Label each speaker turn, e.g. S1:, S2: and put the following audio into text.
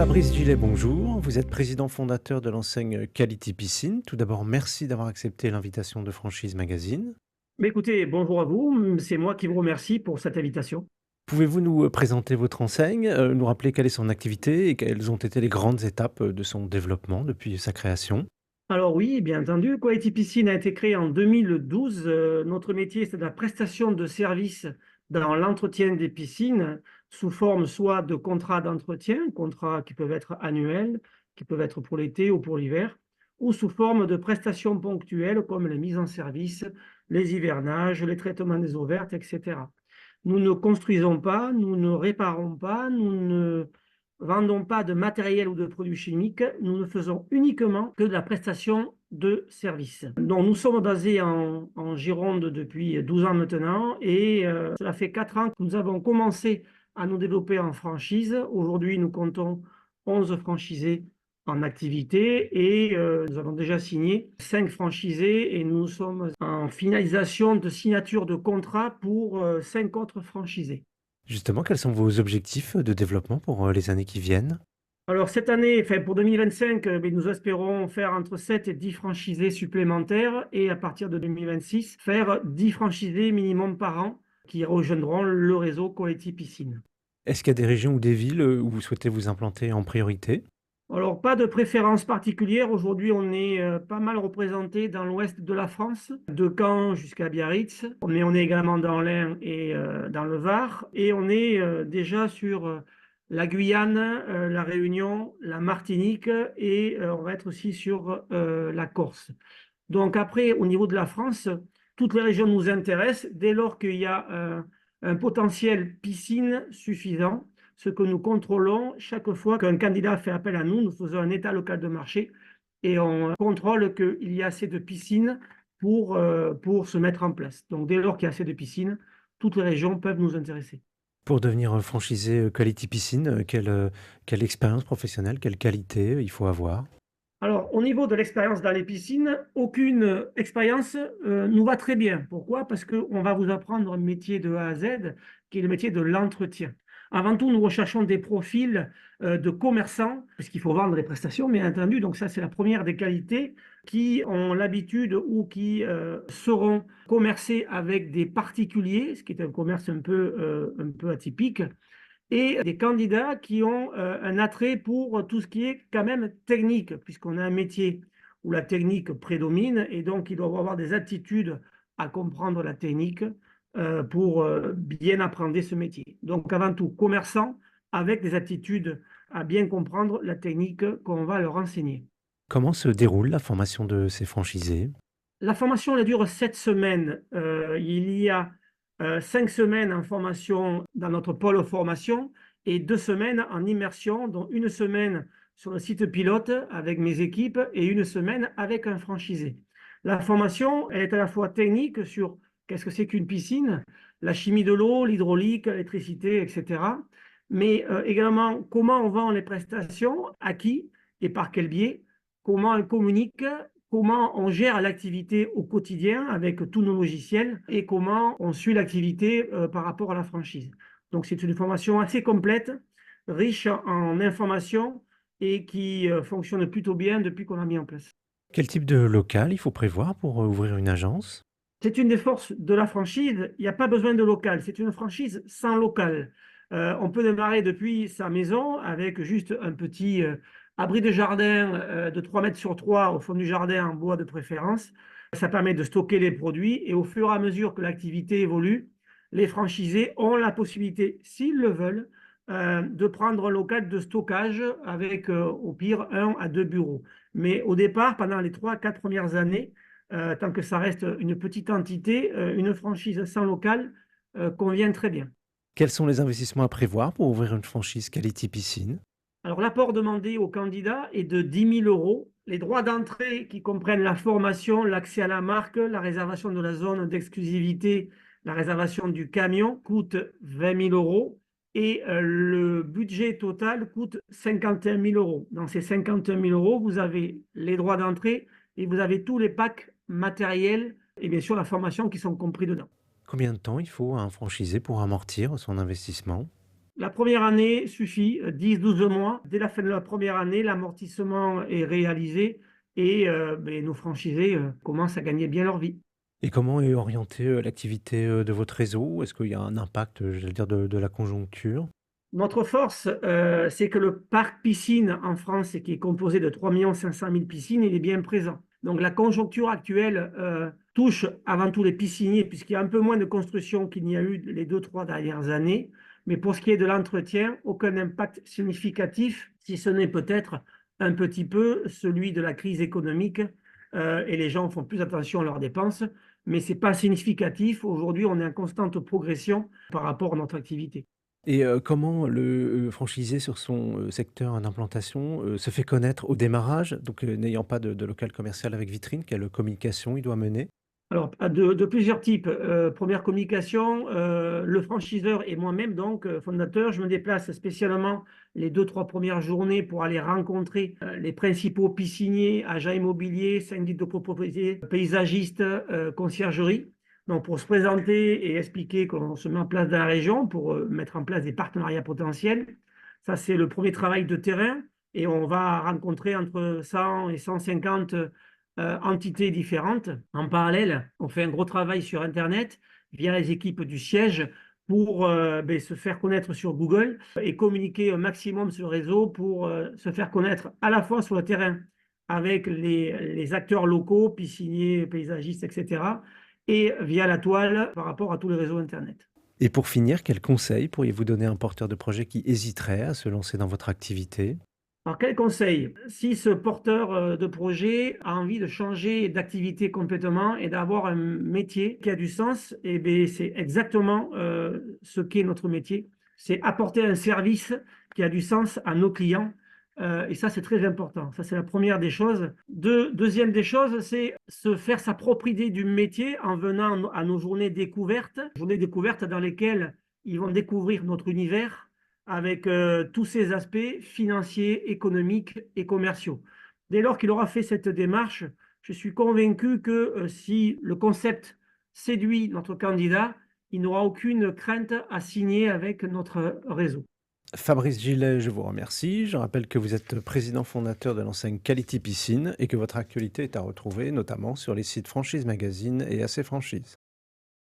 S1: Fabrice Gillet, bonjour. Vous êtes président fondateur de l'enseigne Quality Piscine. Tout d'abord, merci d'avoir accepté l'invitation de Franchise Magazine.
S2: Mais écoutez, bonjour à vous. C'est moi qui vous remercie pour cette invitation.
S1: Pouvez-vous nous présenter votre enseigne, nous rappeler quelle est son activité et quelles ont été les grandes étapes de son développement depuis sa création?
S2: Alors oui, bien entendu, Quality Piscine a été créé en 2012. Notre métier, c'est de la prestation de services dans l'entretien des piscines sous forme soit de contrats d'entretien, contrats qui peuvent être annuels, qui peuvent être pour l'été ou pour l'hiver, ou sous forme de prestations ponctuelles comme les mises en service, les hivernages, les traitements des eaux vertes, etc. Nous ne construisons pas, nous ne réparons pas, nous ne vendons pas de matériel ou de produits chimiques, nous ne faisons uniquement que de la prestation de services. Donc nous sommes basés en Gironde depuis 12 ans maintenant et cela fait 4 ans que nous avons commencé à nous développer en franchise. Aujourd'hui, nous comptons 11 franchisés en activité et nous avons déjà signé 5 franchisés et nous sommes en finalisation de signature de contrat pour 5 autres franchisés.
S1: Justement, quels sont vos objectifs de développement pour les années qui viennent?
S2: Alors cette année, enfin, pour 2025, mais nous espérons faire entre 7 et 10 franchisés supplémentaires et à partir de 2026, faire 10 franchisés minimum par an qui rejoindront le réseau Quality Piscine.
S1: Est-ce qu'il y a des régions ou des villes où vous souhaitez vous implanter en priorité?
S2: Alors, pas de préférence particulière. Aujourd'hui, on est pas mal représenté dans l'ouest de la France, de Caen jusqu'à Biarritz. Mais on est également dans l'Ain et dans le Var. Et on est déjà sur la Guyane, la Réunion, la Martinique et on va être aussi sur la Corse. Donc après, au niveau de la France, toutes les régions nous intéressent dès lors qu'il y a un potentiel piscine suffisant. Ce que nous contrôlons chaque fois qu'un candidat fait appel à nous, nous faisons un état local de marché et on contrôle qu'il y a assez de piscines pour se mettre en place. Donc dès lors qu'il y a assez de piscines, toutes les régions peuvent nous intéresser.
S1: Pour devenir franchisé Quality Piscine, quelle expérience professionnelle, quelle qualité il faut avoir?
S2: Alors, au niveau de l'expérience dans les piscines, aucune expérience nous va très bien. Pourquoi? Parce qu'on va vous apprendre un métier de A à Z, qui est le métier de l'entretien. Avant tout, nous recherchons des profils de commerçants, parce qu'il faut vendre les prestations, bien entendu. Donc ça, c'est la première des qualités, qui ont l'habitude ou qui seront commercés avec des particuliers, ce qui est un commerce un peu atypique et des candidats qui ont un attrait pour tout ce qui est quand même technique, puisqu'on a un métier où la technique prédomine, et donc ils doivent avoir des aptitudes à comprendre la technique pour bien apprendre ce métier. Donc avant tout, commerçants avec des aptitudes à bien comprendre la technique qu'on va leur enseigner.
S1: Comment se déroule la formation de ces franchisés?
S2: La formation elle dure 7 semaines. Il y a 5 semaines en formation dans notre pôle formation et 2 semaines en immersion, dont une semaine sur le site pilote avec mes équipes et une semaine avec un franchisé. La formation, elle est à la fois technique sur qu'est-ce que c'est qu'une piscine, la chimie de l'eau, l'hydraulique, l'électricité, etc. Mais également comment on vend les prestations, à qui et par quel biais, comment on communique, comment on gère l'activité au quotidien avec tous nos logiciels et comment on suit l'activité par rapport à la franchise. Donc c'est une formation assez complète, riche en informations et qui fonctionne plutôt bien depuis qu'on l'a mis en place.
S1: Quel type de local il faut prévoir pour ouvrir une agence?
S2: C'est une des forces de la franchise. Il n'y a pas besoin de local. C'est une franchise sans local. On peut démarrer depuis sa maison avec juste un petit abri de jardin de 3 mètres sur 3 au fond du jardin en bois de préférence. Ça permet de stocker les produits et au fur et à mesure que l'activité évolue, les franchisés ont la possibilité, s'ils le veulent, de prendre un local de stockage avec au pire 1 à 2 bureaux. Mais au départ, pendant les 3 à 4 premières années, tant que ça reste une petite entité, une franchise sans local convient très bien.
S1: Quels sont les investissements à prévoir pour ouvrir une franchise Quality Piscine?
S2: Alors, l'apport demandé aux candidats est de 10 000 euros. Les droits d'entrée qui comprennent la formation, l'accès à la marque, la réservation de la zone d'exclusivité, la réservation du camion coûtent 20 000 euros et le budget total coûte 51 000 euros. Dans ces 51 000 euros, vous avez les droits d'entrée et vous avez tous les packs matériels et bien sûr la formation qui sont compris dedans.
S1: Combien de temps il faut à un franchisé pour amortir son investissement?
S2: La première année suffit, 10-12 mois. Dès la fin de la première année, l'amortissement est réalisé et nos franchisés commencent à gagner bien leur vie.
S1: Et comment est orientée, l'activité, de votre réseau? Est-ce qu'il y a un impact, j'allais dire de la conjoncture?
S2: Notre force, c'est que le parc piscine en France, qui est composé de 3 500 000 piscines, il est bien présent. Donc la conjoncture actuelle touche avant tout les pisciniers, puisqu'il y a un peu moins de construction qu'il n'y a eu les 2, 3 dernières années. Mais pour ce qui est de l'entretien, aucun impact significatif, si ce n'est peut-être un petit peu celui de la crise économique, et les gens font plus attention à leurs dépenses, mais ce n'est pas significatif. Aujourd'hui, on est en constante progression par rapport à notre activité.
S1: Et comment le, franchisé sur son, secteur d'implantation, se fait connaître au démarrage? Donc, n'ayant pas de local commercial avec vitrine, quelle communication il doit mener?
S2: Alors, de plusieurs types. Première communication, le franchiseur et moi-même, donc fondateur, je me déplace spécialement les 2, 3 premières journées pour aller rencontrer les principaux pisciniers, agents immobiliers, syndics de copropriété, paysagistes, conciergeries. Donc, pour se présenter et expliquer qu'on se met en place dans la région pour mettre en place des partenariats potentiels. Ça, c'est le premier travail de terrain. Et on va rencontrer entre 100 et 150 entités différentes. En parallèle, on fait un gros travail sur Internet via les équipes du siège pour se faire connaître sur Google et communiquer un maximum sur le réseau pour se faire connaître à la fois sur le terrain avec les acteurs locaux, pisciniers, paysagistes, etc., et via la toile par rapport à tous les réseaux Internet.
S1: Et pour finir, quels conseils pourriez-vous donner à un porteur de projet qui hésiterait à se lancer dans votre activité?
S2: Alors, quel conseil? Si ce porteur de projet a envie de changer d'activité complètement et d'avoir un métier qui a du sens, eh bien, c'est exactement ce qu'est notre métier. C'est apporter un service qui a du sens à nos clients. Et ça, c'est très important. Ça, c'est la première des choses. Deuxième des choses, c'est se faire sa propre idée du métier en venant à nos journées découvertes dans lesquelles ils vont découvrir notre univers avec tous ces aspects financiers, économiques et commerciaux. Dès lors qu'il aura fait cette démarche, je suis convaincu que si le concept séduit notre candidat, il n'aura aucune crainte à signer avec notre réseau.
S1: Fabrice Gillet, je vous remercie. Je rappelle que vous êtes président fondateur de l'enseigne Quality Piscine et que votre actualité est à retrouver notamment sur les sites Franchise Magazine et AC Franchise.